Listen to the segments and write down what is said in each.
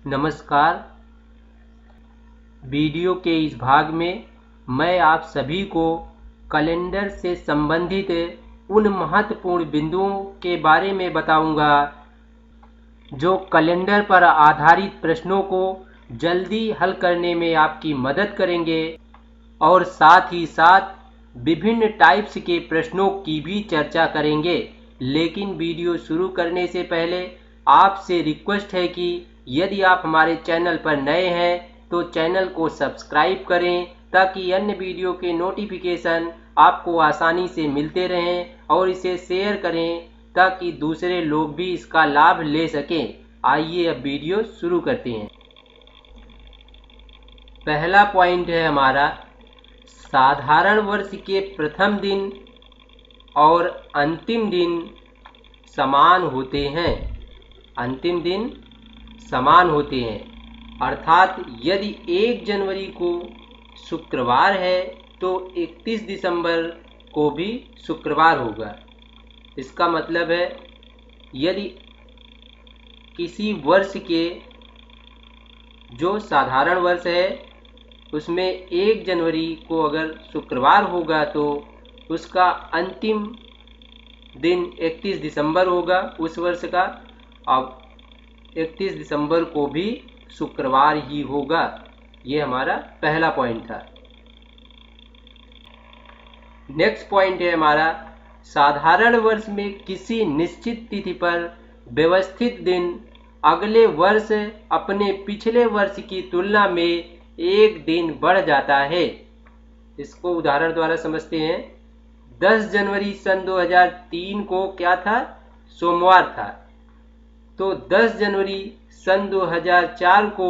नमस्कार। वीडियो के इस भाग में मैं आप सभी को कैलेंडर से संबंधित उन महत्वपूर्ण बिंदुओं के बारे में बताऊंगा जो कैलेंडर पर आधारित प्रश्नों को जल्दी हल करने में आपकी मदद करेंगे और साथ ही साथ विभिन्न टाइप्स के प्रश्नों की भी चर्चा करेंगे। लेकिन वीडियो शुरू करने से पहले आपसे रिक्वेस्ट है कि यदि आप हमारे चैनल पर नए हैं तो चैनल को सब्सक्राइब करें ताकि अन्य वीडियो के नोटिफिकेशन आपको आसानी से मिलते रहें और इसे शेयर करें ताकि दूसरे लोग भी इसका लाभ ले सकें। आइए अब वीडियो शुरू करते हैं। पहला पॉइंट है हमारा, साधारण वर्ष के प्रथम दिन और अंतिम दिन समान होते हैं। अंतिम दिन समान होते हैं अर्थात यदि 1 जनवरी को शुक्रवार है तो 31 दिसंबर को भी शुक्रवार होगा। इसका मतलब है यदि किसी वर्ष के जो साधारण वर्ष है उसमें 1 जनवरी को अगर शुक्रवार होगा तो उसका अंतिम दिन 31 दिसंबर होगा उस वर्ष का। अब 31 दिसंबर को भी शुक्रवार ही होगा। ये हमारा पहला पॉइंट था। नेक्स्ट पॉइंट है हमारा, साधारण वर्ष में किसी निश्चित तिथि पर व्यवस्थित दिन अगले वर्ष अपने पिछले वर्ष की तुलना में 1 दिन बढ़ जाता है। इसको उदाहरण द्वारा समझते हैं। 10 जनवरी सन 2003 को क्या था? सोमवार था। तो 10 जनवरी सन 2004 को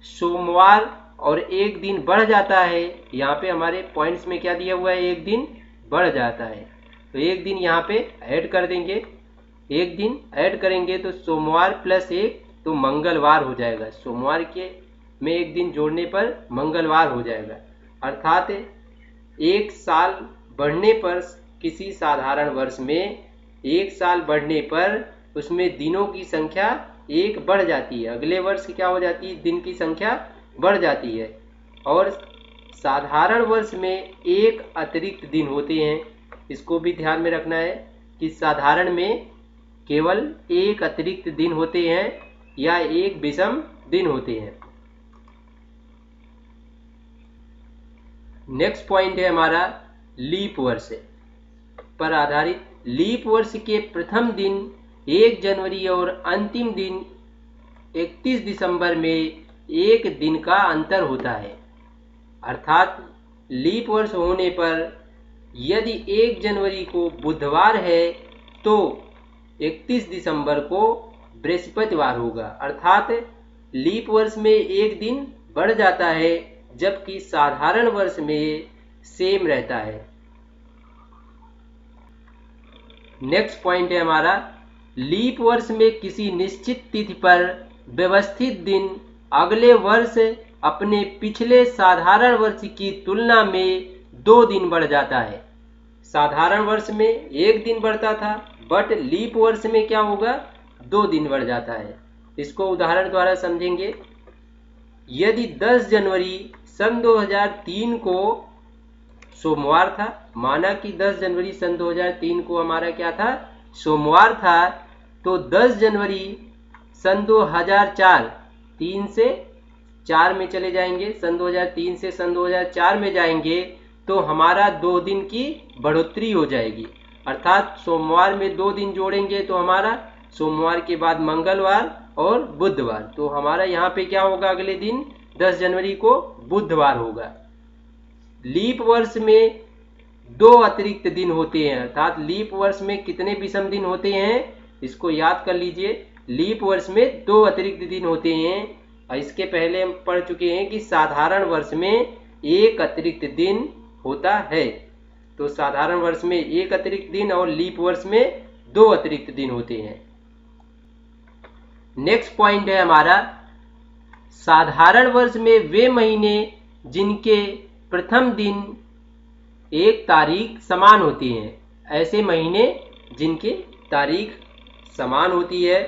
सोमवार और 1 दिन बढ़ जाता है। यहाँ पे हमारे पॉइंट्स में क्या दिया हुआ है? 1 दिन बढ़ जाता है। तो 1 दिन यहाँ पे ऐड कर देंगे। 1 दिन ऐड करेंगे तो सोमवार प्लस 1 तो मंगलवार हो जाएगा। सोमवार के में 1 दिन जोड़ने पर मंगलवार हो जाएगा। अर्थात 1 साल बढ़ने पर किसी साधारण वर्ष में 1 साल बढ़ने पर उसमें दिनों की संख्या 1 बढ़ जाती है। अगले वर्ष क्या हो जाती है? दिन की संख्या बढ़ जाती है। और साधारण वर्ष में 1 अतिरिक्त दिन होते हैं। इसको भी ध्यान में रखना है कि साधारण में केवल 1 अतिरिक्त दिन होते हैं या 1 विषम दिन होते हैं। नेक्स्ट पॉइंट है हमारा लीप वर्ष पर आधारित। लीप वर्ष के प्रथम दिन 1 जनवरी और अंतिम दिन 31 दिसंबर में 1 दिन का अंतर होता है। अर्थात लीप वर्ष होने पर यदि 1 जनवरी को बुधवार है तो 31 दिसंबर को बृहस्पतिवार होगा। अर्थात लीप वर्ष में 1 दिन बढ़ जाता है जबकि साधारण वर्ष में सेम रहता है। नेक्स्ट पॉइंट है हमारा, लीप वर्ष में किसी निश्चित तिथि पर व्यवस्थित दिन अगले वर्ष अपने पिछले साधारण वर्ष की तुलना में 2 दिन बढ़ जाता है। साधारण वर्ष में 1 दिन बढ़ता था बट लीप वर्ष में क्या होगा? 2 दिन बढ़ जाता है। इसको उदाहरण द्वारा समझेंगे। यदि 10 जनवरी सन 2003 को सोमवार था, माना कि 10 जनवरी सन 2003 को हमारा क्या था? सोमवार था। तो 10 जनवरी सन 2004, 3 से 4 में चले जाएंगे। सन 2003 से सन 2004 में जाएंगे तो हमारा 2 दिन की बढ़ोतरी हो जाएगी। अर्थात सोमवार में 2 दिन जोड़ेंगे तो हमारा सोमवार के बाद मंगलवार और बुधवार। तो हमारा यहाँ पे क्या होगा? अगले दिन 10 जनवरी को बुधवार होगा। लीप वर्ष में 2 अतिरिक्त दिन होते हैं। अर्थात लीप वर्ष में कितने विषम दिन होते हैं? इसको याद कर लीजिए। लीप वर्ष में 2 अतिरिक्त दिन होते हैं। और इसके पहले हम पढ़ चुके हैं कि साधारण वर्ष में 1 अतिरिक्त दिन होता है। तो साधारण वर्ष में 1 अतिरिक्त दिन और लीप वर्ष में 2 अतिरिक्त दिन होते हैं। नेक्स्ट पॉइंट है हमारा, साधारण वर्ष में वे महीने जिनके प्रथम दिन 1 तारीख समान होती हैं। ऐसे महीने जिनकी तारीख समान होती है।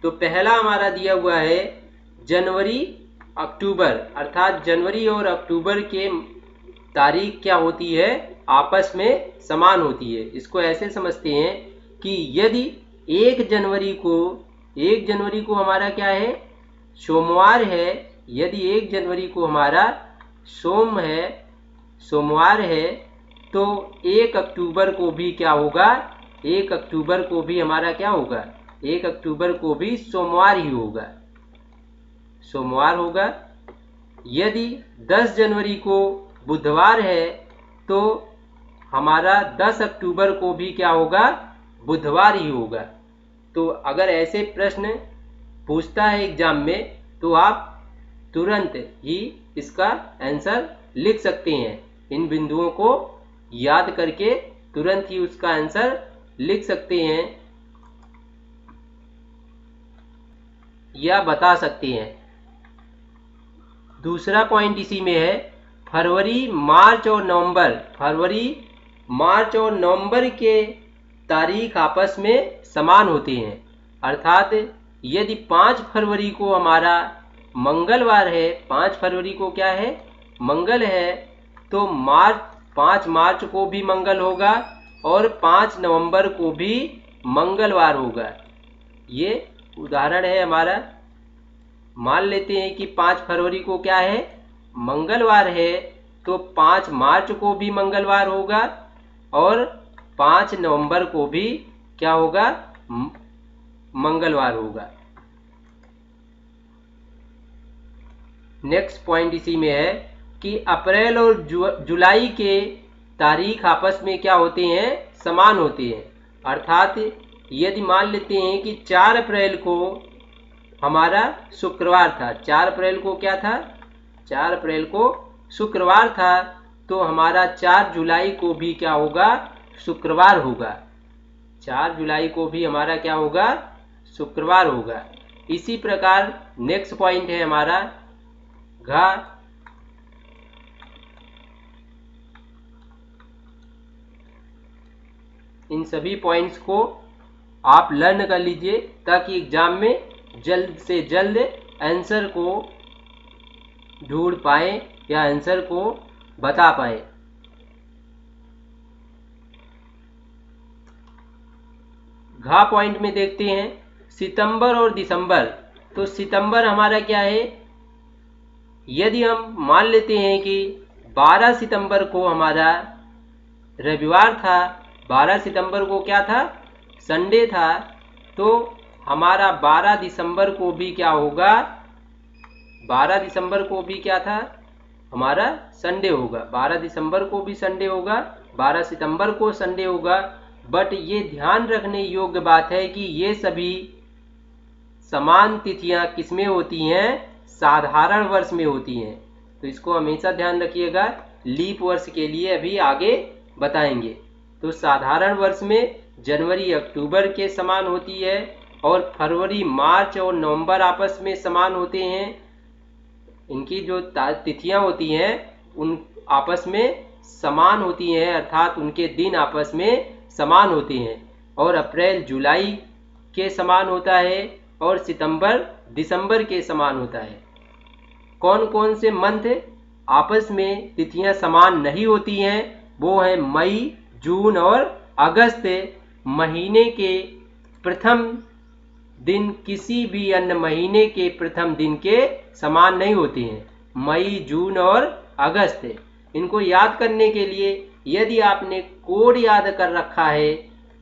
तो पहला हमारा दिया हुआ है जनवरी अक्टूबर, अर्थात जनवरी और अक्टूबर के तारीख क्या होती है, आपस में समान होती है। इसको ऐसे समझते हैं कि यदि 1 जनवरी को हमारा क्या है, सोमवार है, यदि 1 जनवरी को हमारा सोमवार है तो 1 अक्टूबर को भी क्या होगा, 1 अक्टूबर को भी हमारा क्या होगा, 1 अक्टूबर को भी सोमवार ही होगा, सोमवार होगा। यदि 10 जनवरी को बुधवार है तो हमारा 10 अक्टूबर को भी क्या होगा, बुधवार ही होगा। तो अगर ऐसे प्रश्न पूछता है एग्जाम में तो आप तुरंत ही इसका आंसर लिख सकते हैं। इन बिंदुओं को याद करके तुरंत ही उसका आंसर लिख सकते हैं या बता सकते हैं। दूसरा पॉइंट इसी में है, फरवरी, मार्च और नवंबर के तारीख आपस में समान होते हैं। अर्थात यदि 5 फरवरी को हमारा मंगलवार है, 5 फरवरी को क्या है, मंगल है, तो 5 मार्च को भी मंगल होगा और 5 नवंबर को भी मंगलवार होगा। ये उदाहरण है हमारा। मान लेते हैं कि 5 फरवरी को क्या है, मंगलवार है, तो 5 मार्च को भी मंगलवार होगा और 5 नवंबर को भी क्या होगा, मंगलवार होगा। नेक्स्ट पॉइंट इसी में है कि अप्रैल और जुलाई के तारीख आपस में क्या होते हैं, समान होते हैं। अर्थात यदि मान लेते हैं कि 4 अप्रैल को हमारा शुक्रवार था, 4 अप्रैल को क्या था, 4 अप्रैल को शुक्रवार था, तो हमारा 4 जुलाई को भी क्या होगा, शुक्रवार होगा। 4 जुलाई को भी हमारा क्या होगा, शुक्रवार होगा। इसी प्रकार नेक्स्ट पॉइंट है हमारा घ। इन सभी पॉइंट्स को आप लर्न कर लीजिए ताकि एग्जाम में जल्द से जल्द आंसर को ढूंढ पाए या आंसर को बता पाए। घ पॉइंट में देखते हैं सितंबर और दिसंबर। तो सितंबर हमारा क्या है, यदि हम मान लेते हैं कि 12 सितंबर को हमारा रविवार था, 12 सितंबर को क्या था, संडे था, तो हमारा 12 दिसंबर को भी क्या होगा, 12 दिसंबर को भी क्या था, हमारा संडे होगा। 12 दिसंबर को भी संडे होगा, 12 सितंबर को संडे होगा। बट ये ध्यान रखने योग्य बात है कि ये सभी समान तिथियां किसमें होती हैं, साधारण वर्ष में होती हैं। तो इसको हमेशा ध्यान रखिएगा। लीप वर्ष के लिए अभी आगे बताएंगे। तो साधारण वर्ष में जनवरी अक्टूबर के समान होती है और फरवरी, मार्च और नवंबर आपस में समान होते हैं। इनकी जो तिथियां होती हैं उन आपस में समान होती हैं, अर्थात उनके दिन आपस में समान होते हैं। और अप्रैल जुलाई के समान होता है और सितंबर दिसंबर के समान होता है। कौन कौन से मंथ आपस में तिथियां समान नहीं होती हैं, वो हैं मई, जून और अगस्त। महीने के प्रथम दिन किसी भी अन्य महीने के प्रथम दिन के समान नहीं होते हैं, मई, जून और अगस्त। इनको याद करने के लिए यदि आपने कोड याद कर रखा है,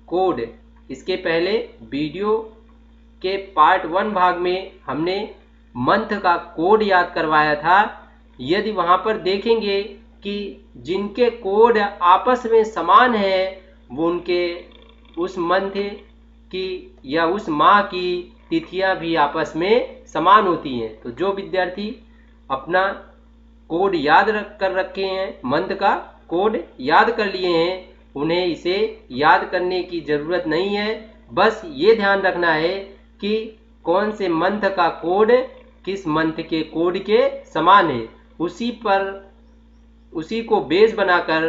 कोड, इसके पहले वीडियो के पार्ट 1 भाग में हमने मंथ का कोड याद करवाया था। यदि वहां पर देखेंगे कि जिनके कोड आपस में समान है वो उनके उस मंथ की या उस माह की तिथियां भी आपस में समान होती हैं। तो जो विद्यार्थी अपना कोड याद कर रखे हैं, मंथ का कोड याद कर लिए हैं, उन्हें इसे याद करने की ज़रूरत नहीं है। बस ये ध्यान रखना है कि कौन से मंथ का कोड किस मंथ के कोड के समान है। उसी को बेस बनाकर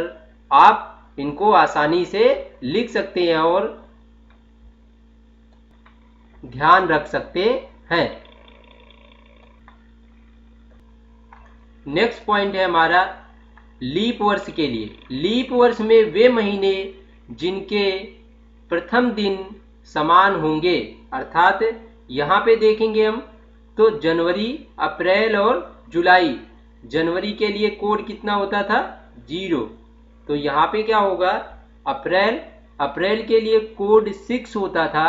आप इनको आसानी से लिख सकते हैं और ध्यान रख सकते हैं। नेक्स्ट पॉइंट है हमारा लीप वर्ष के लिए। लीप वर्ष में वे महीने जिनके प्रथम दिन समान होंगे, अर्थात यहाँ पे देखेंगे हम तो जनवरी, अप्रैल और जुलाई। जनवरी के लिए कोड कितना होता था? 0। तो यहाँ पे क्या होगा? अप्रैल के लिए कोड 6 होता था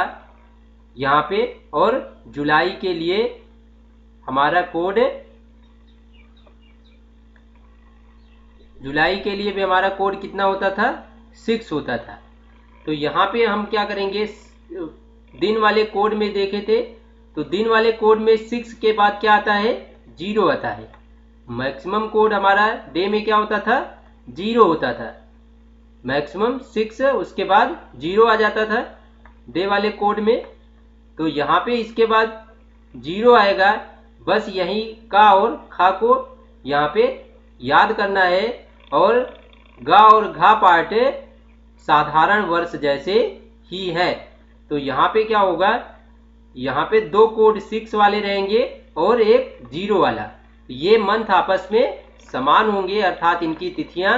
यहाँ पे, और जुलाई के लिए हमारा कोड, जुलाई के लिए भी हमारा कोड कितना होता था? 6 होता था। तो यहाँ पे हम क्या करेंगे, दिन वाले कोड में देखे थे तो दिन वाले कोड में 6 के बाद क्या आता है? 0 आता है। मैक्सिमम कोड हमारा डे में क्या होता था? 0 होता था। मैक्सिमम 6 उसके बाद 0 आ जाता था डे वाले कोड में। तो यहाँ पे इसके बाद 0 आएगा। बस यही का और खा को यहाँ पे याद करना है, और गा और घा पार्ट साधारण वर्ष जैसे ही है। तो यहाँ पे क्या होगा? यहाँ पे 2 कोड 6 वाले रहेंगे और एक 0 वाला। ये मंथ आपस में समान होंगे, अर्थात इनकी तिथियां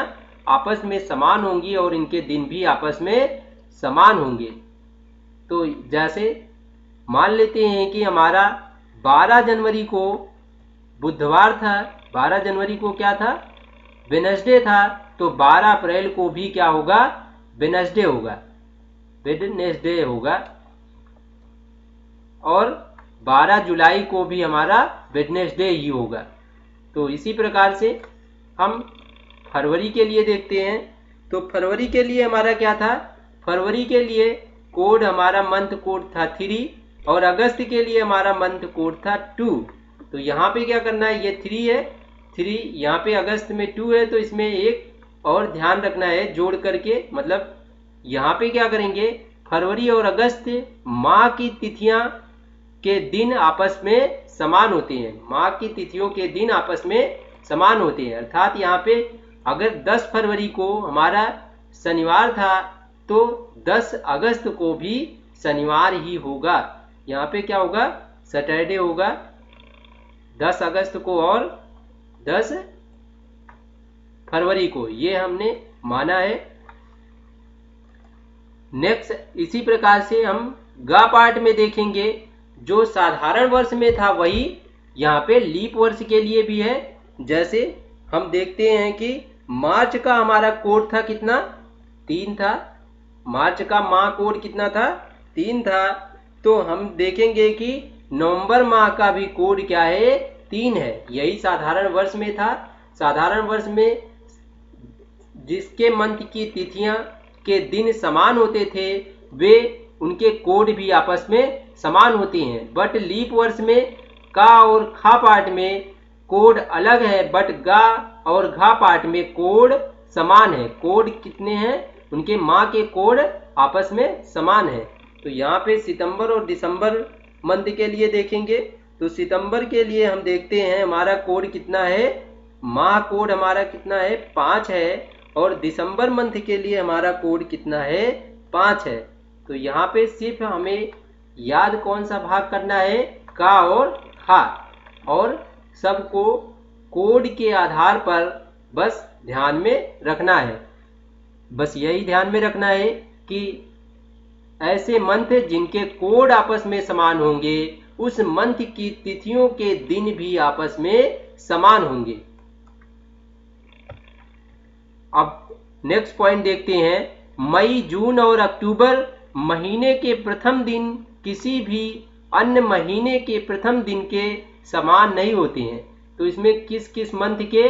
आपस में समान होंगी और इनके दिन भी आपस में समान होंगे। तो जैसे मान लेते हैं कि हमारा 12 जनवरी को बुधवार था, 12 जनवरी को क्या था? वेडनेसडे था। तो 12 अप्रैल को भी क्या होगा? वेडनेसडे होगा, वेडनेसडे होगा। और 12 जुलाई को भी हमारा वेडनेसडे ही होगा। तो इसी प्रकार से हम फरवरी के लिए देखते हैं। तो फरवरी के लिए हमारा क्या था? फरवरी के लिए कोड हमारा मंथ कोड था 3, और अगस्त के लिए हमारा मंथ कोड था 2। तो यहाँ पे क्या करना है? ये 3 है, 3 यहाँ पे अगस्त में 2 है, तो इसमें एक और ध्यान रखना है जोड़ करके। मतलब यहाँ पे क्या करेंगे? फरवरी और अगस्त माह की तिथियां के दिन आपस में समान होते हैं। माह की तिथियों के दिन आपस में समान होते हैं। अर्थात यहाँ पे अगर 10 फरवरी को हमारा शनिवार था तो 10 अगस्त को भी शनिवार ही होगा। यहाँ पे क्या होगा? सैटरडे होगा 10 अगस्त को और 10 फरवरी को, ये हमने माना है। नेक्स्ट इसी प्रकार से हम गा पार्ट में देखेंगे। जो साधारण वर्ष में था वही यहाँ पे लीप वर्ष के लिए भी है। जैसे हम देखते हैं कि मार्च का हमारा कोड था कितना? 3 था। मार्च का माह कोड कितना था? 3 था। तो हम देखेंगे कि नवंबर माह का भी कोड क्या है? 3 है। यही साधारण वर्ष में था। साधारण वर्ष में जिसके मंथ की तिथियां के दिन समान होते थे वे उनके कोड भी आपस में समान होते हैं। बट लीप वर्ष में का और खा पार्ट में कोड अलग है, बट गा और घा पार्ट में कोड समान है। कोड कितने हैं? उनके माह के कोड आपस में समान है। तो यहाँ पे सितंबर और दिसंबर मंथ के लिए देखेंगे। तो सितंबर के लिए हम देखते हैं हमारा कोड कितना है? माह कोड हमारा कितना है? 5 है। और दिसंबर मंथ के लिए हमारा कोड कितना है? 5 है। तो यहाँ पे सिर्फ हमें याद कौन सा भाग करना है? का और खा, और सबको कोड के आधार पर बस ध्यान में रखना है। बस यही ध्यान में रखना है कि ऐसे मंथ जिनके कोड आपस में समान होंगे उस मंथ की तिथियों के दिन भी आपस में समान होंगे। अब नेक्स्ट पॉइंट देखते हैं। मई, जून और अक्टूबर महीने के प्रथम दिन किसी भी अन्य महीने के प्रथम दिन के समान नहीं होते हैं। तो इसमें किस किस मंथ के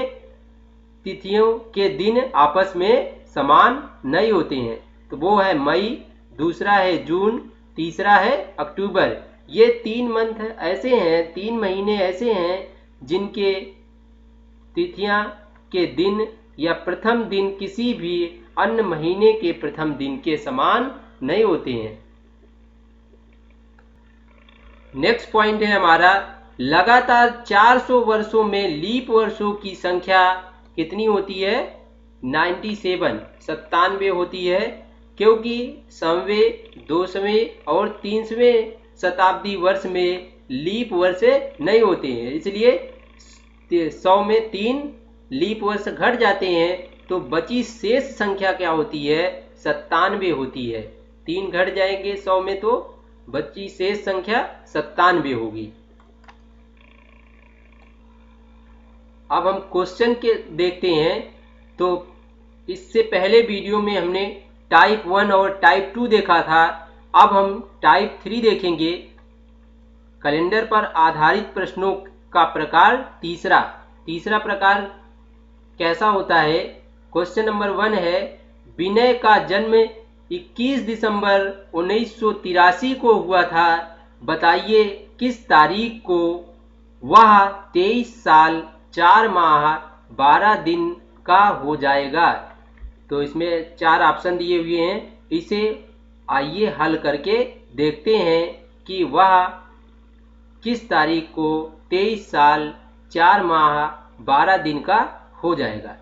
तिथियों के दिन आपस में समान नहीं होते हैं? तो वो है मई, दूसरा है जून, तीसरा है अक्टूबर। ये 3 मंथ ऐसे हैं, 3 महीने ऐसे हैं जिनके तिथियां के दिन या प्रथम दिन किसी भी अन्य महीने के प्रथम दिन के समान नहीं होते हैं। नेक्स्ट पॉइंट है हमारा लगातार 400 वर्षों में लीप वर्षों की संख्या कितनी होती है? 97 होती है, क्योंकि 100वें, 200वें और 300वें शताब्दी वर्ष में लीप वर्ष नहीं होते हैं। इसलिए 100 में 3 लीप वर्ष घट जाते हैं तो बची शेष संख्या क्या होती है? 97 होती है। 3 घट जाएंगे 100 में तो बची शेष संख्या 97 होगी। अब हम क्वेश्चन के देखते हैं। तो इससे पहले वीडियो में हमने टाइप 1 और टाइप 2 देखा था। अब हम टाइप 3 देखेंगे। कैलेंडर पर आधारित प्रश्नों का प्रकार तीसरा प्रकार कैसा होता है? क्वेश्चन नंबर 1 है, विनय का जन्म 21 दिसंबर 1983 को हुआ था। बताइए किस तारीख को वह 23 साल 4 माह 12 दिन का हो जाएगा। तो इसमें 4 ऑप्शन दिए हुए हैं। इसे आइए हल करके देखते हैं कि वह किस तारीख को 23 साल 4 माह 12 दिन का हो जाएगा।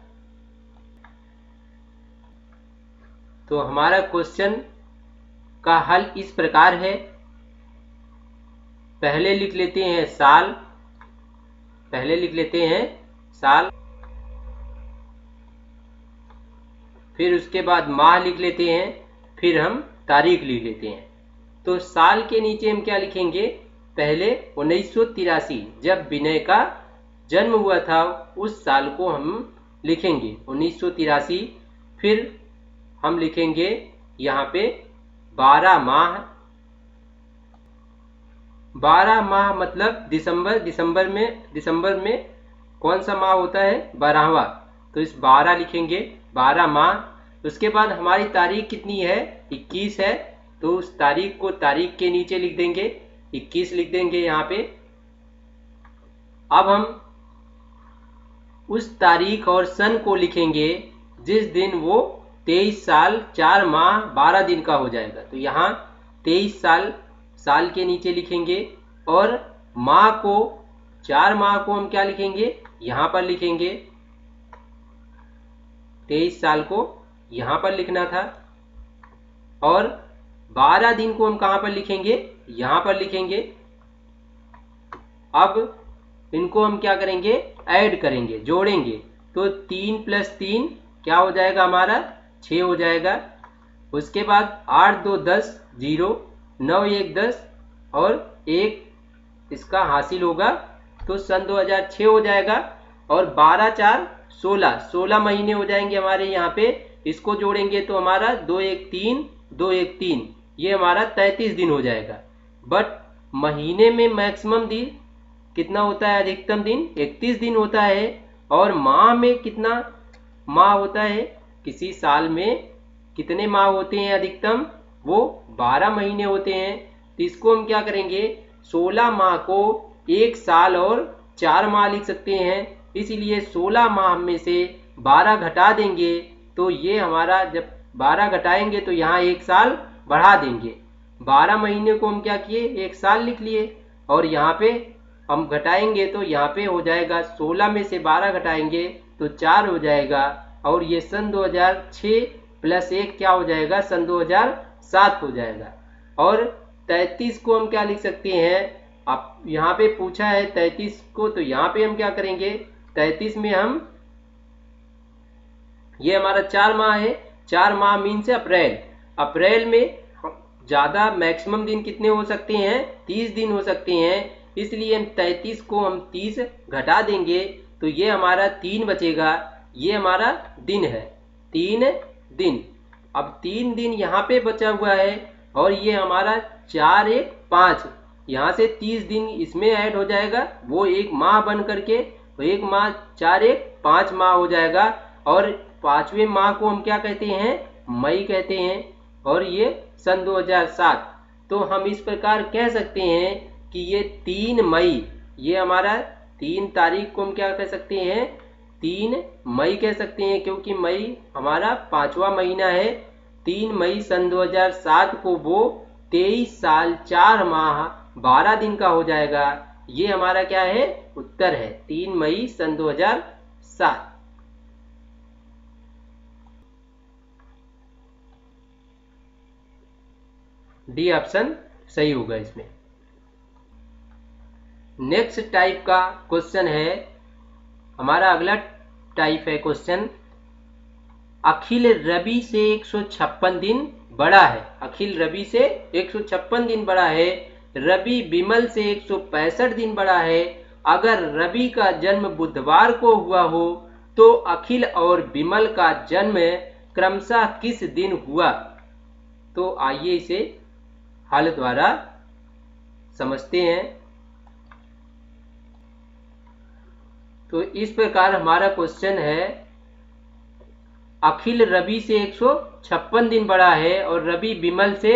तो हमारा क्वेश्चन का हल इस प्रकार है। पहले लिख लेते हैं साल, फिर उसके बाद माह लिख लेते हैं, फिर हम तारीख लिख लेते हैं। तो साल के नीचे हम क्या लिखेंगे? पहले 1983 जब विनय का जन्म हुआ था उस साल को हम लिखेंगे 1983। फिर हम लिखेंगे यहाँ पे 12 माह मतलब दिसंबर में कौन सा माह होता है? 12वां। तो इस 12 लिखेंगे, 12 माह। उसके बाद हमारी तारीख कितनी है? 21 है। तो उस तारीख को तारीख के नीचे लिख देंगे, 21 लिख देंगे यहाँ पे। अब हम उस तारीख और सन को लिखेंगे जिस दिन वो 23 साल 4 माह 12 दिन का हो जाएगा। तो यहाँ 23 साल के नीचे लिखेंगे और माह को 4 माह को हम क्या लिखेंगे? यहाँ पर लिखेंगे। 23 साल को यहाँ पर लिखना था और 12 दिन को हम कहाँ पर लिखेंगे? यहाँ पर लिखेंगे। अब इनको हम क्या करेंगे? ऐड करेंगे, जोड़ेंगे। तो 3 + 3 क्या हो जाएगा हमारा? 6 हो जाएगा। उसके बाद 8 2 10 0 9 1 10 और 1 इसका हासिल होगा तो सन 2006 हो जाएगा। और 12 4 16 महीने हो जाएंगे हमारे यहाँ पे। इसको जोड़ेंगे तो हमारा 2 1 3 ये हमारा 33 दिन हो जाएगा। बट महीने में मैक्सिमम दिन कितना होता है? अधिकतम दिन 31 दिन होता है। और माह में कितना माह होता है? किसी साल में कितने माह होते हैं अधिकतम? वो 12 महीने होते हैं। तो इसको हम क्या करेंगे? 16 माह को 1 साल और 4 माह लिख सकते हैं। इसलिए 16 माह में से 12 घटा देंगे तो ये हमारा, जब 12 घटाएंगे तो यहाँ 1 साल बढ़ा देंगे। 12 महीने को हम क्या किए? 1 साल लिख लिए। और यहाँ पे हम घटाएंगे तो यहाँ पे हो जाएगा 16 में से 12 घटाएंगे तो 4 हो जाएगा। और ये सन 2006 + 1 क्या हो जाएगा? सन 2007 हो जाएगा। और 33 को हम क्या लिख सकते हैं? अब यहाँ पे पूछा है 33 को, तो यहाँ पे हम क्या करेंगे? 33 में हम, ये हमारा 4 माह है। 4 माह मीन्स अप्रैल में ज़्यादा मैक्सिमम दिन कितने हो सकते हैं? 30 दिन हो सकते हैं। इसलिए हम 33 को हम 30 घटा देंगे तो ये हमारा 3 बचेगा। ये हमारा दिन है, 3 दिन। अब 3 दिन यहाँ पे बचा हुआ है और ये हमारा 4 1 5, यहाँ से 30 दिन इसमें ऐड हो जाएगा, वो 1 माह बन करके 1 माह 4 1 5 माह हो जाएगा। और 5वें माह को हम क्या कहते हैं? मई कहते हैं। और ये सन 2007। तो हम इस प्रकार कह सकते हैं कि ये 3 मई, ये हमारा 3 तारीख को हम क्या कह सकते हैं? 3 मई कह सकते हैं, क्योंकि मई हमारा 5वां महीना है। 3 मई सन 2007 को वो 23 साल 4 माह 12 दिन का हो जाएगा। ये हमारा क्या है? उत्तर है, 3 मई सन 2007। डी ऑप्शन सही होगा इसमें। नेक्स्ट टाइप का क्वेश्चन है, हमारा अगला टाइप है क्वेश्चन, अखिल रवि से 156 दिन बड़ा है। अखिल रवि से 156 दिन बड़ा है। रवि विमल से 165 दिन बड़ा है। अगर रवि का जन्म बुधवार को हुआ हो तो अखिल और विमल का जन्म क्रमशः किस दिन हुआ? तो आइए इसे हल द्वारा समझते हैं। तो इस प्रकार हमारा क्वेश्चन है, अखिल रवि से 156 दिन बड़ा है और रवि विमल से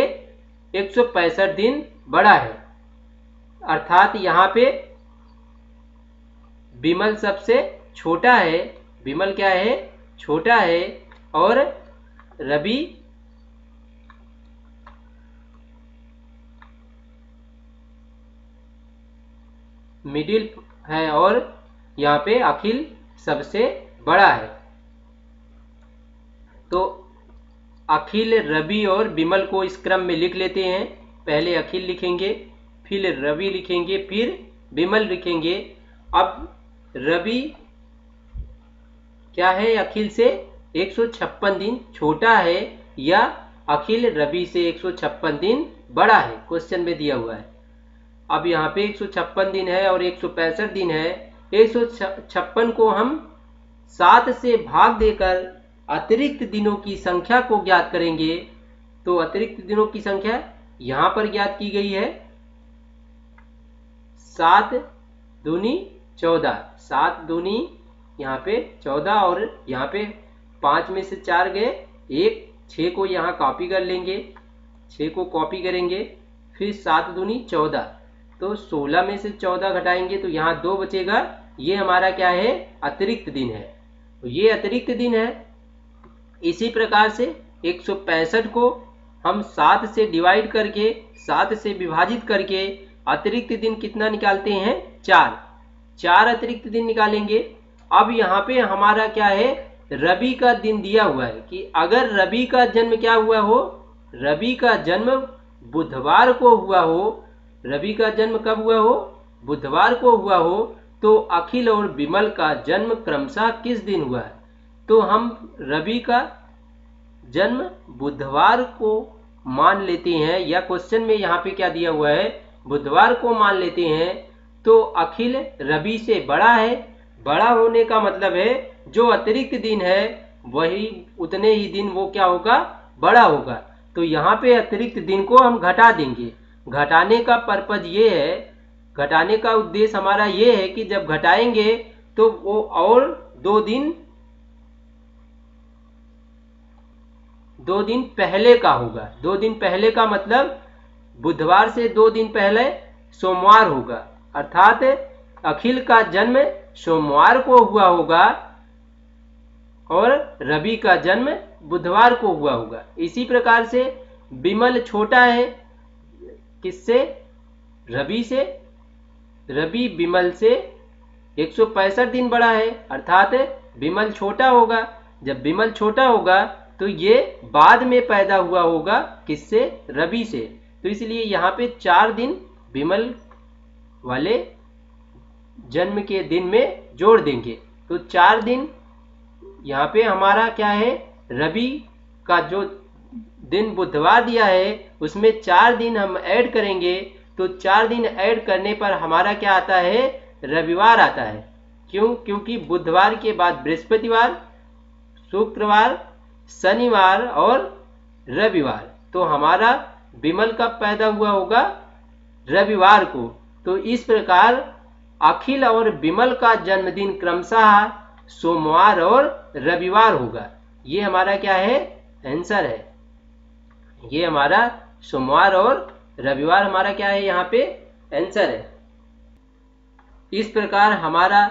165 दिन बड़ा है। अर्थात यहाँ पे विमल सबसे छोटा है। विमल क्या है? छोटा है और रवि मिडिल है और यहाँ पे अखिल सबसे बड़ा है। तो अखिल, रवि और विमल को इस क्रम में लिख लेते हैं। पहले अखिल लिखेंगे, फिर रवि लिखेंगे, फिर विमल लिखेंगे। अब रवि क्या है? अखिल से 156 दिन छोटा है या अखिल रवि से 156 दिन बड़ा है, क्वेश्चन में दिया हुआ है। अब यहाँ पे 156 दिन है और 165 दिन है। 156 को हम 7 से भाग देकर अतिरिक्त दिनों की संख्या को ज्ञात करेंगे। तो अतिरिक्त दिनों की संख्या यहाँ पर ज्ञात की गई है, 7 दूनी 14। 7 दूनी यहाँ पे 14 और यहाँ पे 5 में से 4 गए, 1, 6 को यहाँ कॉपी कर लेंगे, 6 को कॉपी करेंगे, फिर 7 दूनी 14। तो 16 में से 14 घटाएंगे तो यहाँ 2 बचेगा। ये हमारा क्या है? अतिरिक्त दिन है। तो ये अतिरिक्त दिन है। इसी प्रकार से 165 को हम 7 से डिवाइड करके, 7 से विभाजित करके अतिरिक्त दिन कितना निकालते हैं? 4 अतिरिक्त दिन निकालेंगे। अब यहाँ पे हमारा क्या है? रवि का दिन दिया हुआ है कि अगर रवि का जन्म क्या हुआ हो? रवि का जन्म बुधवार को हुआ हो। रवि का जन्म कब हुआ हो? बुधवार को हुआ हो। तो अखिल और विमल का जन्म क्रमशः किस दिन हुआ है? तो हम रवि का जन्म बुधवार को मान लेते हैं, या क्वेश्चन में यहाँ पे क्या दिया हुआ है? बुधवार को मान लेते हैं। तो अखिल रवि से बड़ा है। बड़ा होने का मतलब है जो अतिरिक्त दिन है वही उतने ही दिन वो क्या होगा? बड़ा होगा। तो यहाँ पे अतिरिक्त दिन को हम घटा देंगे। घटाने का पर्पज ये है, घटाने का उद्देश्य हमारा ये है कि जब घटाएंगे तो वो और 2 दिन पहले का होगा। 2 दिन पहले का मतलब बुधवार से 2 दिन पहले सोमवार होगा। अर्थात अखिल का जन्म सोमवार को हुआ होगा और रवि का जन्म बुधवार को हुआ होगा। इसी प्रकार से विमल छोटा है किससे? रवि से। रवि विमल से 165 दिन बड़ा है, अर्थात विमल छोटा होगा। जब विमल छोटा होगा तो ये बाद में पैदा हुआ होगा किससे? रवि से। तो इसलिए यहाँ पे 4 दिन विमल वाले जन्म के दिन में जोड़ देंगे। तो 4 दिन यहाँ पे हमारा क्या है? रवि का जो दिन बुधवार दिया है उसमें 4 दिन हम ऐड करेंगे। तो 4 दिन ऐड करने पर हमारा क्या आता है? रविवार आता है। क्यों? क्योंकि बुधवार के बाद बृहस्पतिवार, शुक्रवार, शनिवार और रविवार। तो हमारा विमल कब पैदा हुआ होगा? रविवार को। तो इस प्रकार अखिल और विमल का जन्मदिन क्रमशः सोमवार और रविवार होगा। ये हमारा क्या है? आंसर है। ये हमारा सोमवार और रविवार हमारा क्या है? यहाँ पे आंसर है। इस प्रकार हमारा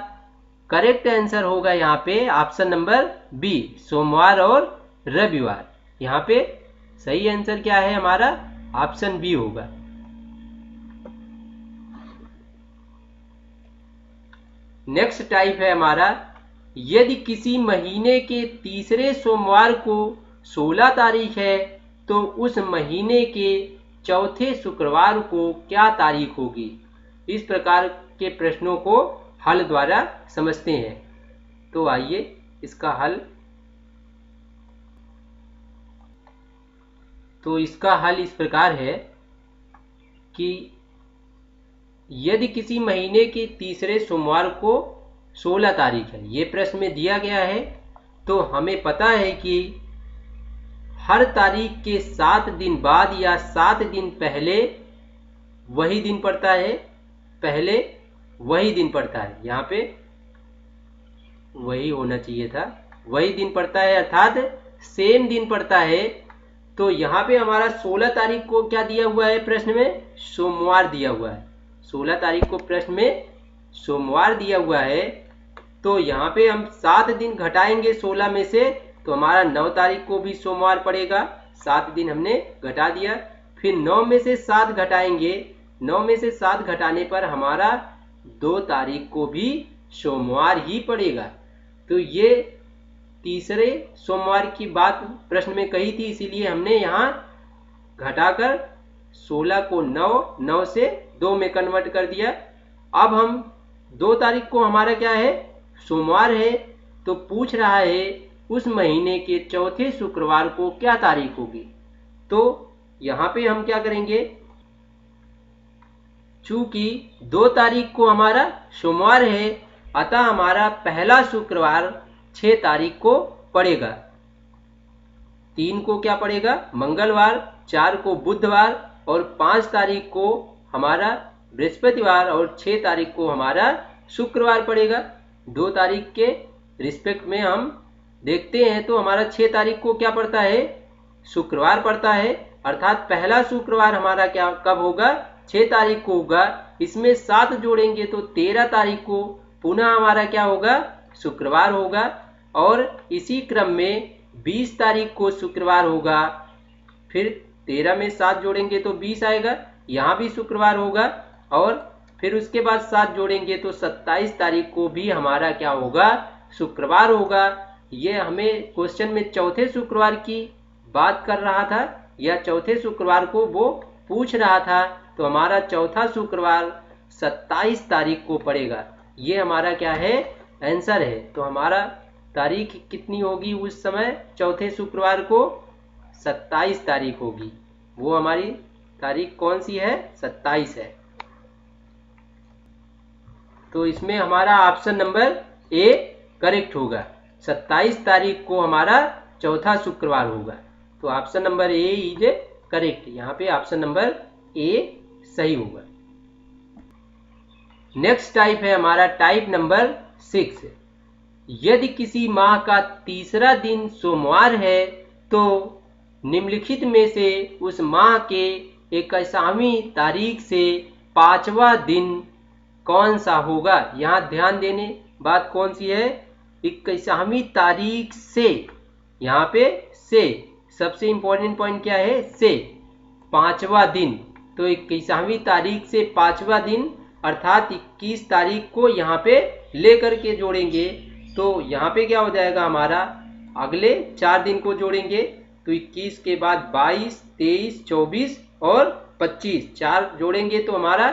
करेक्ट आंसर होगा यहाँ पे ऑप्शन नंबर बी, सोमवार और रविवार। यहाँ पे सही आंसर क्या है? हमारा ऑप्शन बी होगा। नेक्स्ट टाइप है हमारा, यदि किसी महीने के तीसरे सोमवार को 16 तारीख है तो उस महीने के चौथे शुक्रवार को क्या तारीख होगी? इस प्रकार के प्रश्नों को हल द्वारा समझते हैं। तो आइए इसका हल, तो इसका हल इस प्रकार है कि यदि किसी महीने के तीसरे सोमवार को 16 तारीख है, ये प्रश्न में दिया गया है, तो हमें पता है कि हर तारीख के 7 दिन बाद या 7 दिन पहले वही दिन पड़ता है, पहले वही दिन पड़ता है, यहाँ पे वही होना चाहिए था, वही दिन पड़ता है अर्थात सेम दिन पड़ता है। तो यहाँ पे हमारा 16 तारीख को क्या दिया हुआ है प्रश्न में, सोमवार दिया हुआ है, 16 तारीख को प्रश्न में सोमवार दिया हुआ है। तो यहाँ पे हम 7 दिन घटाएंगे 16 में से, तो हमारा 9 तारीख को भी सोमवार पड़ेगा, 7 दिन हमने घटा दिया। फिर 9 में से 7 घटाएंगे, 9 में से 7 घटाने पर हमारा 2 तारीख को भी सोमवार ही पड़ेगा। तो ये तीसरे सोमवार की बात प्रश्न में कही थी, इसीलिए हमने यहाँ घटाकर 16 को 9 से 2 में कन्वर्ट कर दिया। अब हम 2 तारीख को हमारा क्या है, सोमवार है, तो पूछ रहा है उस महीने के चौथे शुक्रवार को क्या तारीख होगी। तो यहाँ पे हम क्या करेंगे, चूंकि 2 तारीख को हमारा सोमवार है, अतः हमारा पहला शुक्रवार 6 तारीख को पड़ेगा, 3 को क्या पड़ेगा मंगलवार, 4 को बुधवार और 5 तारीख को हमारा बृहस्पतिवार और 6 तारीख को हमारा शुक्रवार पड़ेगा। 2 तारीख के रिस्पेक्ट में हम देखते हैं तो हमारा 6 तारीख को क्या पड़ता है, शुक्रवार पड़ता है, अर्थात पहला शुक्रवार हमारा क्या कब होगा, 6 तारीख को होगा। इसमें 7 जोड़ेंगे तो 13 तारीख को पुनः हमारा क्या होगा, शुक्रवार होगा। और इसी क्रम में 20 तारीख को शुक्रवार होगा, फिर 13 में 7 जोड़ेंगे तो 20 आएगा, यहाँ भी शुक्रवार होगा। और फिर उसके बाद 7 जोड़ेंगे तो 27 तारीख को भी हमारा क्या होगा, शुक्रवार होगा। ये हमें क्वेश्चन में चौथे शुक्रवार की बात कर रहा था, या चौथे शुक्रवार को वो पूछ रहा था, तो हमारा चौथा शुक्रवार 27 तारीख को पड़ेगा। ये हमारा क्या है, आंसर है। तो हमारा तारीख कितनी होगी उस समय, चौथे शुक्रवार को 27 तारीख होगी। वो हमारी तारीख कौन सी है, 27 है। तो इसमें हमारा ऑप्शन नंबर ए करेक्ट होगा, 27 तारीख को हमारा चौथा शुक्रवार होगा। तो option number A is correct, यहाँ पे ऑप्शन नंबर ए सही होगा। नेक्स्ट टाइप है हमारा टाइप नंबर 6। यदि किसी माह का तीसरा दिन सोमवार है तो निम्नलिखित में से उस माह के 21वीं तारीख से 5वां दिन कौन सा होगा। यहाँ ध्यान देने बात कौन सी है, 21वीं तारीख से, यहाँ पे से सबसे इंपॉर्टेंट पॉइंट क्या है, से 5वां दिन। तो 21वीं तारीख से 5वां दिन अर्थात 21 तारीख को यहाँ पे लेकर के जोड़ेंगे, तो यहाँ पे क्या हो जाएगा, हमारा अगले 4 दिन को जोड़ेंगे तो 21 के बाद 22, 23, 24 और 25, 4 जोड़ेंगे तो हमारा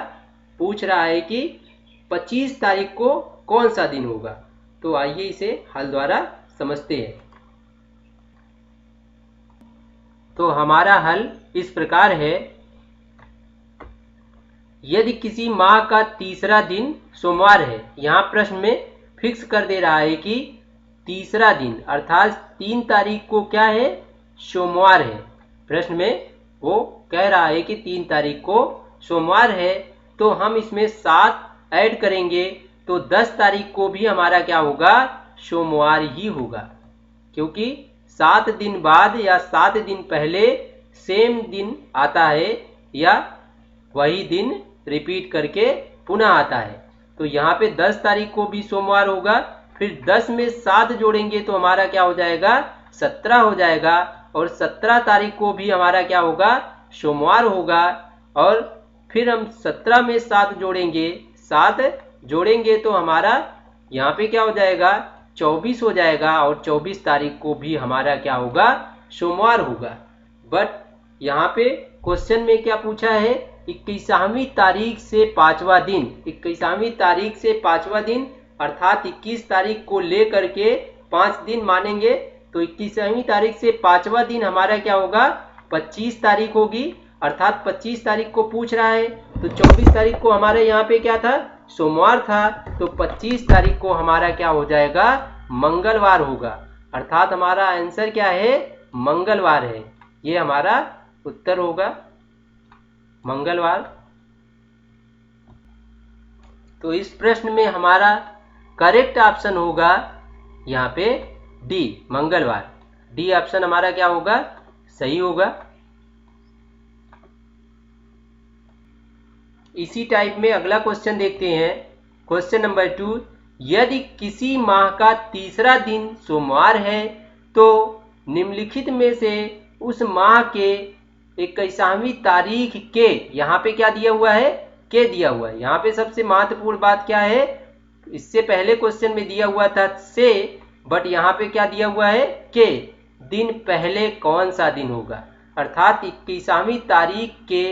पूछ रहा है कि 25 तारीख को कौन सा दिन होगा। तो आइए इसे हल द्वारा समझते हैं। तो हमारा हल इस प्रकार है, यदि किसी माह का तीसरा दिन सोमवार है, यहाँ प्रश्न में फिक्स कर दे रहा है कि तीसरा दिन अर्थात 3 तारीख को क्या है, सोमवार है। प्रश्न में वो कह रहा है कि 3 तारीख को सोमवार है, तो हम इसमें 7 ऐड करेंगे तो 10 तारीख को भी हमारा क्या होगा, सोमवार ही होगा, क्योंकि 7 दिन बाद या 7 दिन पहले सेम दिन आता है या वही दिन रिपीट करके पुनः आता है। तो यहाँ पे 10 तारीख को भी सोमवार होगा, फिर 10 में 7 जोड़ेंगे तो हमारा क्या हो जाएगा, 17 हो जाएगा, और 17 तारीख को भी हमारा क्या होगा, सोमवार होगा। और फिर हम 17 में 7 जोड़ेंगे, 7 जोड़ेंगे तो हमारा यहाँ पे क्या हो जाएगा, 24 हो जाएगा, और 24 तारीख को भी हमारा क्या होगा, सोमवार होगा। बट यहाँ पे क्वेश्चन में क्या पूछा है, 21वीं तारीख से 5वां दिन, 21वीं तारीख से 5वां दिन अर्थात 21 तारीख को लेकर के 5 दिन मानेंगे, तो 21वीं तारीख से 5वां दिन हमारा क्या होगा, 25 तारीख होगी। अर्थात 25 तारीख को पूछ रहा है, तो 24 तारीख को हमारे यहाँ पे क्या था, सोमवार था, तो 25 तारीख को हमारा क्या हो जाएगा, मंगलवार होगा। अर्थात हमारा आंसर क्या है, मंगलवार है। ये हमारा उत्तर होगा मंगलवार। तो इस प्रश्न में हमारा करेक्ट ऑप्शन होगा यहाँ पे डी, मंगलवार। डी ऑप्शन हमारा क्या होगा, सही होगा। इसी टाइप में अगला क्वेश्चन देखते हैं। क्वेश्चन नंबर 2, यदि किसी माह का तीसरा दिन सोमवार है तो निम्नलिखित में से उस माह के 21वीं तारीख के, यहाँ पे क्या दिया हुआ है, के दिया हुआ है। यहाँ पे सबसे महत्वपूर्ण बात क्या है, इससे पहले क्वेश्चन में दिया हुआ था से, बट यहाँ पे क्या दिया हुआ है, के दिन पहले कौन सा दिन होगा। अर्थात 21वीं तारीख के,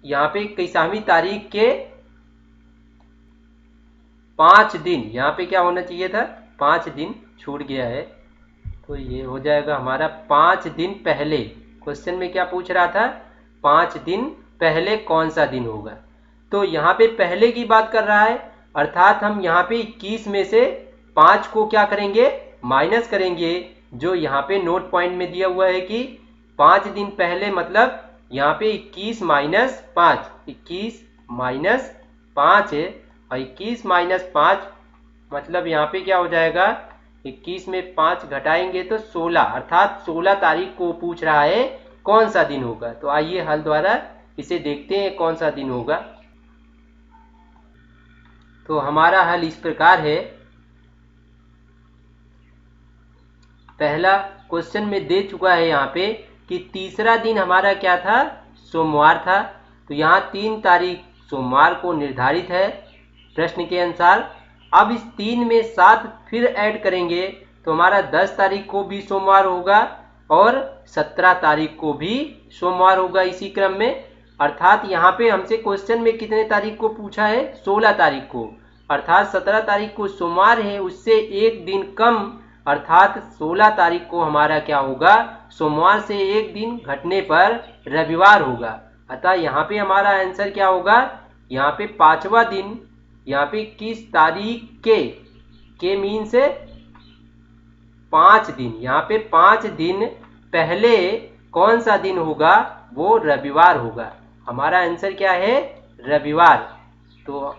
यहाँ पे 21वीं तारीख के 5 दिन, यहाँ पे क्या होना चाहिए था, 5 दिन छूट गया है, तो ये हो जाएगा हमारा 5 दिन पहले। क्वेश्चन में क्या पूछ रहा था, 5 दिन पहले कौन सा दिन होगा। तो यहाँ पे पहले की बात कर रहा है, अर्थात हम यहाँ पे 21 में से 5 को क्या करेंगे, माइनस करेंगे। जो यहाँ पे नोट पॉइंट में दिया हुआ है कि 5 दिन पहले, मतलब यहाँ पे 21 माइनस 5, 21 माइनस 5 है, और 21 माइनस 5 मतलब यहाँ पे क्या हो जाएगा, 21 में 5 घटाएंगे तो 16, अर्थात 16 तारीख को पूछ रहा है कौन सा दिन होगा। तो आइए हल द्वारा इसे देखते हैं कौन सा दिन होगा। तो हमारा हल इस प्रकार है। पहला क्वेश्चन में दे चुका है यहाँ पे कि तीसरा दिन हमारा क्या था, सोमवार था, तो यहाँ 3 तारीख सोमवार को निर्धारित है प्रश्न के अनुसार। अब इस 3 में 7 फिर ऐड करेंगे तो हमारा 10 तारीख को भी सोमवार होगा और 17 तारीख को भी सोमवार होगा इसी क्रम में। अर्थात यहाँ पे हमसे क्वेश्चन में कितने तारीख को पूछा है, 16 तारीख को, अर्थात 17 तारीख को सोमवार है, उससे एक दिन कम, अर्थात 16 तारीख को हमारा क्या होगा, सोमवार से एक दिन घटने पर रविवार होगा। अतः यहाँ पे हमारा आंसर क्या होगा, यहाँ पे 5वां दिन, यहाँ पे 21 तारीख के मीन से 5 दिन, यहाँ पे 5 दिन पहले कौन सा दिन होगा, वो रविवार होगा। हमारा आंसर क्या है, रविवार। तो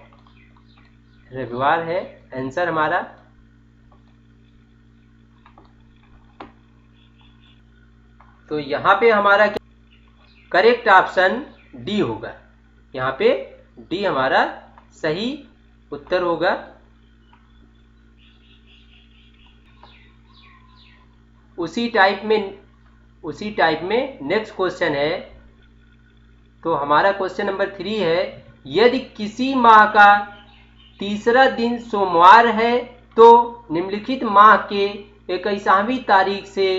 रविवार है आंसर हमारा। तो यहाँ पे हमारा करेक्ट ऑप्शन डी होगा। यहाँ पे डी हमारा सही उत्तर होगा। उसी टाइप में नेक्स्ट क्वेश्चन है। तो हमारा क्वेश्चन नंबर 3 है, यदि किसी माह का तीसरा दिन सोमवार है तो निम्नलिखित माह के 21वीं तारीख से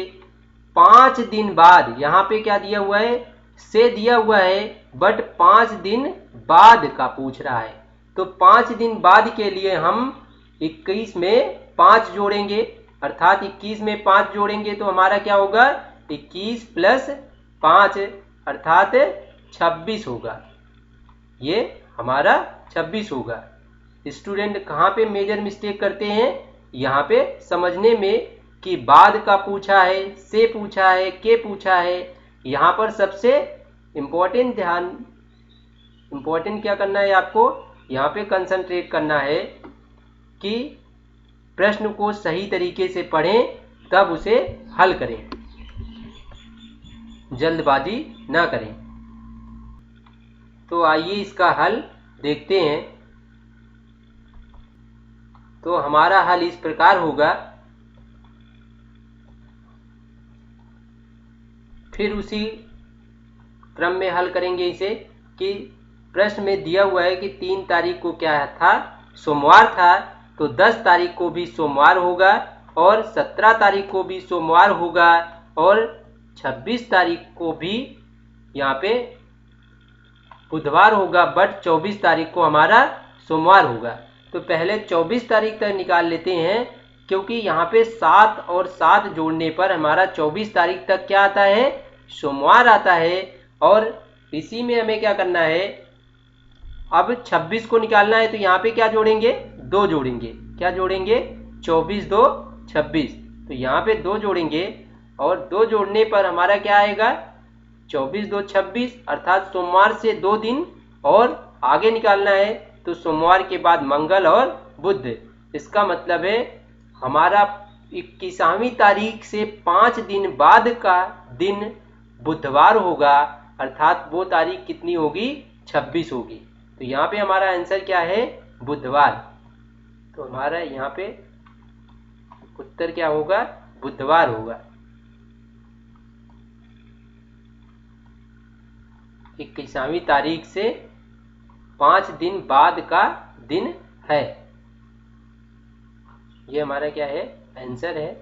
5 दिन बाद, यहाँ पे क्या दिया हुआ है, से दिया हुआ है, बट 5 दिन बाद का पूछ रहा है। तो 5 दिन बाद के लिए हम 21 में 5 जोड़ेंगे, अर्थात 21 में 5 जोड़ेंगे तो हमारा क्या होगा, 21 प्लस 5 अर्थात 26 होगा। ये हमारा 26 होगा। स्टूडेंट कहाँ पे मेजर मिस्टेक करते हैं, यहाँ पे समझने में कि बाद का पूछा है, से पूछा है, के पूछा है। यहाँ पर सबसे इम्पोर्टेंट क्या करना है आपको, यहाँ पे कंसंट्रेट करना है कि प्रश्न को सही तरीके से पढ़ें, तब उसे हल करें, जल्दबाजी ना करें। तो आइए इसका हल देखते हैं। तो हमारा हल इस प्रकार होगा। फिर उसी क्रम में हल करेंगे इसे कि प्रश्न में दिया हुआ है कि 3 तारीख को क्या था, सोमवार था, तो 10 तारीख को भी सोमवार होगा और 17 तारीख को भी सोमवार होगा और 26 तारीख को भी यहाँ पे बुधवार होगा, बट 24 तारीख को हमारा सोमवार होगा। तो पहले 24 तारीख तक निकाल लेते हैं, क्योंकि यहाँ पे 7 और 7 जोड़ने पर हमारा 24 तारीख तक क्या आता है, सोमवार आता है। और इसी में हमें क्या करना है, अब 26 को निकालना है, तो यहाँ पे क्या जोड़ेंगे, 2 जोड़ेंगे। क्या जोड़ेंगे, 24 2 26, तो यहाँ पे 2 जोड़ेंगे और 2 जोड़ने पर हमारा क्या आएगा, 24 2 26, अर्थात सोमवार से 2 दिन और आगे निकालना है, तो सोमवार के बाद मंगल और बुध। इसका मतलब है हमारा 21वीं तारीख से 5 दिन बाद का दिन बुधवार होगा, अर्थात वो तारीख कितनी होगी, 26 होगी। तो यहाँ पे हमारा आंसर क्या है, बुधवार। तो हमारा यहाँ पे उत्तर क्या होगा, बुधवार होगा। 21वीं तारीख से 5 दिन बाद का दिन है, ये हमारा क्या है, आंसर है।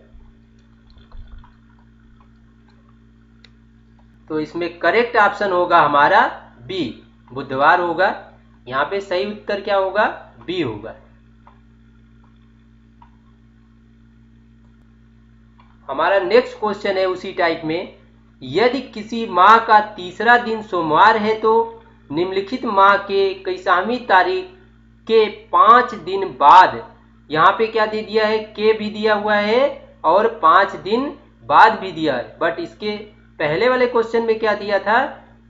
तो इसमें करेक्ट ऑप्शन होगा हमारा बी, बुधवार होगा। यहाँ पे सही उत्तर क्या होगा, बी होगा। हमारा नेक्स्ट क्वेश्चन है उसी टाइप में, यदि किसी माह का तीसरा दिन सोमवार है तो निम्नलिखित माह के 21वीं तारीख के 5 दिन बाद, यहाँ पे क्या दे दिया है, के भी दिया हुआ है और 5 दिन बाद भी दिया है, बट इसके पहले वाले क्वेश्चन में क्या दिया था,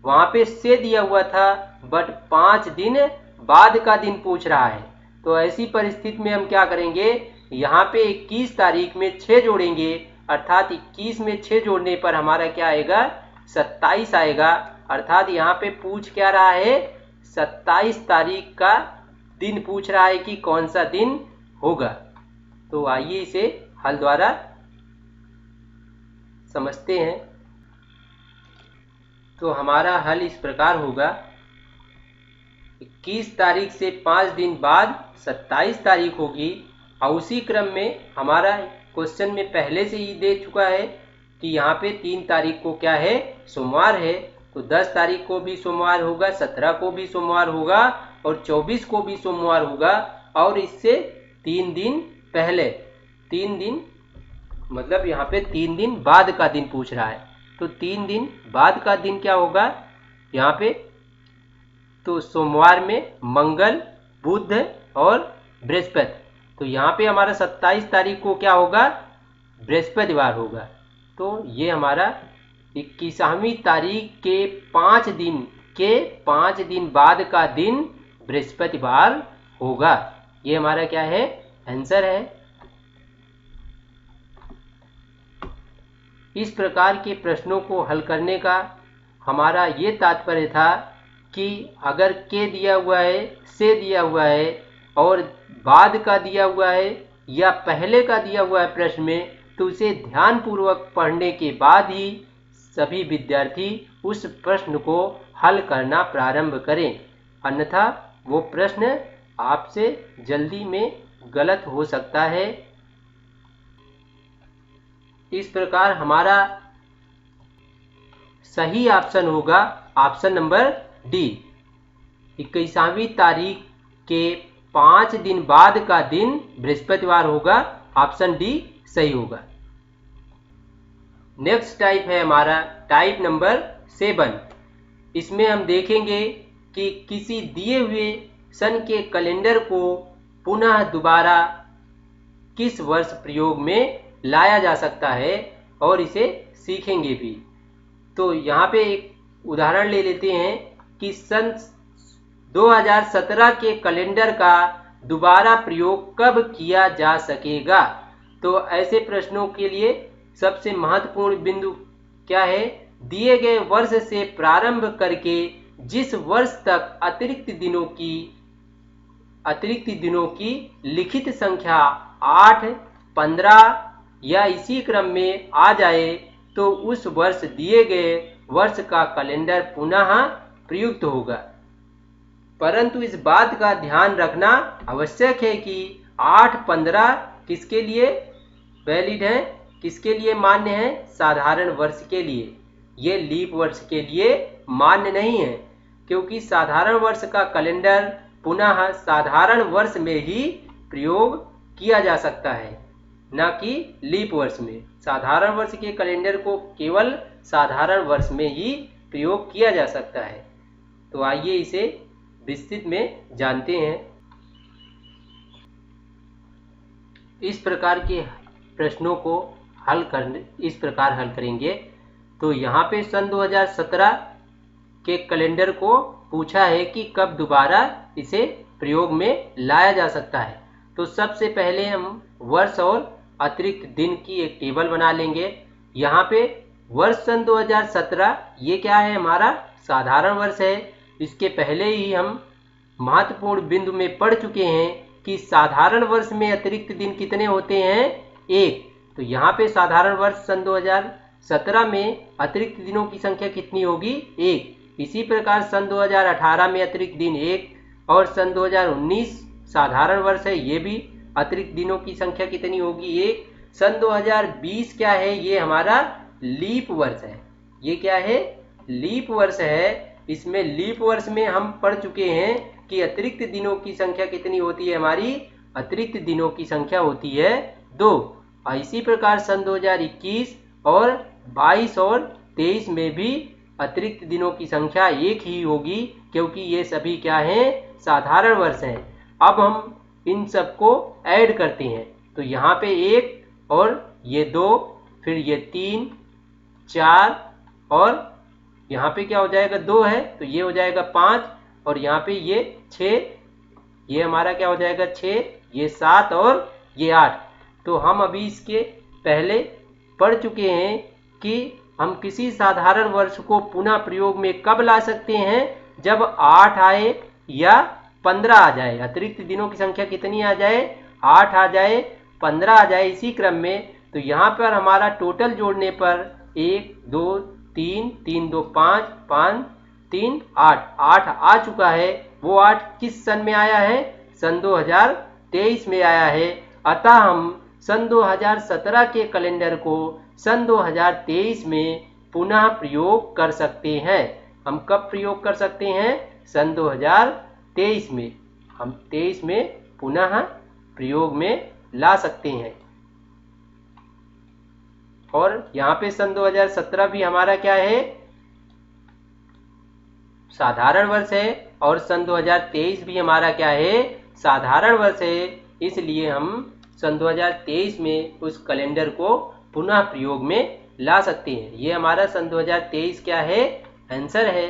वहां पे से दिया हुआ था, बट 5 दिन बाद का दिन पूछ रहा है। तो ऐसी परिस्थिति में हम क्या करेंगे, यहाँ पे 21 तारीख में 6 जोड़ेंगे, अर्थात 21 में 6 जोड़ने पर हमारा क्या आएगा, 27 आएगा। अर्थात यहाँ पे पूछ क्या रहा है, 27 तारीख का दिन पूछ रहा है कि कौन सा दिन होगा। तो आइए इसे हल द्वारा समझते हैं। तो हमारा हल इस प्रकार होगा, 21 तारीख से 5 दिन बाद 27 तारीख होगी। और उसी क्रम में हमारा क्वेश्चन में पहले से ही दे चुका है कि यहाँ पे 3 तारीख को क्या है, सोमवार है, तो 10 तारीख को भी सोमवार होगा, 17 को भी सोमवार होगा और 24 को भी सोमवार होगा। और इससे 3 दिन पहले, 3 दिन मतलब यहाँ पे 3 दिन बाद का दिन पूछ रहा है, तो 3 दिन बाद का दिन क्या होगा यहाँ पे, तो सोमवार में मंगल बुध और बृहस्पति। तो यहाँ पे हमारा 27 तारीख को क्या होगा, बृहस्पतिवार होगा। तो ये हमारा 21वीं तारीख के 5 दिन बाद का दिन बृहस्पतिवार होगा। ये हमारा क्या है, आंसर है। इस प्रकार के प्रश्नों को हल करने का हमारा ये तात्पर्य था कि अगर के दिया हुआ है, से दिया हुआ है और बाद का दिया हुआ है या पहले का दिया हुआ है प्रश्न में, तो उसे ध्यानपूर्वक पढ़ने के बाद ही सभी विद्यार्थी उस प्रश्न को हल करना प्रारंभ करें, अन्यथा वो प्रश्न आपसे जल्दी में गलत हो सकता है। इस प्रकार हमारा सही ऑप्शन होगा ऑप्शन नंबर डी, 21वीं तारीख के 5 दिन बाद का दिन बृहस्पतिवार होगा। ऑप्शन डी सही होगा। नेक्स्ट टाइप है हमारा टाइप नंबर 7। इसमें हम देखेंगे कि किसी दिए हुए सन के कैलेंडर को पुनः दोबारा किस वर्ष प्रयोग में लाया जा सकता है और इसे सीखेंगे भी। तो यहाँ पे एक उदाहरण ले लेते हैं कि सन 2017 के कैलेंडर का दोबारा प्रयोग कब किया जा सकेगा। तो ऐसे प्रश्नों के लिए सबसे महत्वपूर्ण बिंदु क्या है, दिए गए वर्ष से प्रारंभ करके जिस वर्ष तक अतिरिक्त दिनों की लिखित संख्या 8, 15 या इसी क्रम में आ जाए तो उस वर्ष दिए गए वर्ष का कैलेंडर पुनः प्रयुक्त होगा। परंतु इस बात का ध्यान रखना आवश्यक है कि 8, 15 किसके लिए वैलिड है, किसके लिए मान्य है, साधारण वर्ष के लिए। ये लीप वर्ष के लिए मान्य नहीं है, क्योंकि साधारण वर्ष का कैलेंडर पुनः साधारण वर्ष में ही प्रयोग किया जा सकता है, न कि लीप वर्ष में। साधारण वर्ष के कैलेंडर को केवल साधारण वर्ष में ही प्रयोग किया जा सकता है। तो आइए इसे विस्तृत में जानते हैं। इस प्रकार के प्रश्नों को इस प्रकार हल करेंगे। तो यहाँ पे सन 2017 के कैलेंडर को पूछा है कि कब दोबारा इसे प्रयोग में लाया जा सकता है। तो सबसे पहले हम वर्ष और अतिरिक्त दिन की एक टेबल बना लेंगे। यहाँ पे वर्ष सन 2017 ये क्या है, हमारा साधारण वर्ष है। इसके पहले ही हम महत्वपूर्ण बिंदु में पढ़ चुके हैं कि साधारण वर्ष में अतिरिक्त दिन कितने होते हैं, 1। तो यहाँ पे साधारण वर्ष सन 2017 में अतिरिक्त दिनों की संख्या कितनी होगी, 1। इसी प्रकार सन 2018 में अतिरिक्त दिन 1 और सन 2019 साधारण वर्ष है, ये भी अतिरिक्त दिनों की संख्या कितनी होगी, 1। सन 2020 क्या है, ये हमारा लीप वर्ष है। ये क्या है, लीप वर्ष है। इसमें लीप वर्ष में हम पढ़ चुके हैं कि अतिरिक्त दिनों की संख्या कितनी होती है, हमारी अतिरिक्त दिनों की संख्या होती है 2। इसी प्रकार सन 2021 और 22 और 23 में भी अतिरिक्त दिनों की संख्या 1 ही होगी, क्योंकि ये सभी क्या हैं, साधारण वर्ष हैं। अब हम इन सबको ऐड करते हैं। तो यहाँ पे 1 और ये 2, फिर ये 3, 4 और यहाँ पे क्या हो जाएगा, 2 है तो ये हो जाएगा 5 और यहाँ पे ये 6, ये हमारा क्या हो जाएगा 6, ये 7 और ये 8। तो हम अभी इसके पहले पढ़ चुके हैं कि हम किसी साधारण वर्ष को पुनः प्रयोग में कब ला सकते हैं, जब 8 आए या 15 आ जाए। अतिरिक्त दिनों की संख्या कितनी आ जाए, 8 आ जाए, 15 आ जाए, इसी क्रम में। तो यहाँ पर हमारा टोटल जोड़ने पर 1 2 3 3 2 5 5 3 8 आ चुका है। वो 8 किस सन में आया है, सन 2023 में आया है। अतः हम सन 2017 के कैलेंडर को सन 2023 में पुनः प्रयोग कर सकते हैं। हम कब प्रयोग कर सकते हैं, सन 2023 में। हम 23 में पुनः प्रयोग में ला सकते हैं। और यहाँ पे सन 2017 भी हमारा क्या है, साधारण वर्ष है, और सन 2023 भी हमारा क्या है, साधारण वर्ष है। इसलिए हम सन 2023 में उस कैलेंडर को पुनः प्रयोग में ला सकते हैं। ये हमारा सन 2023 क्या है, आंसर है।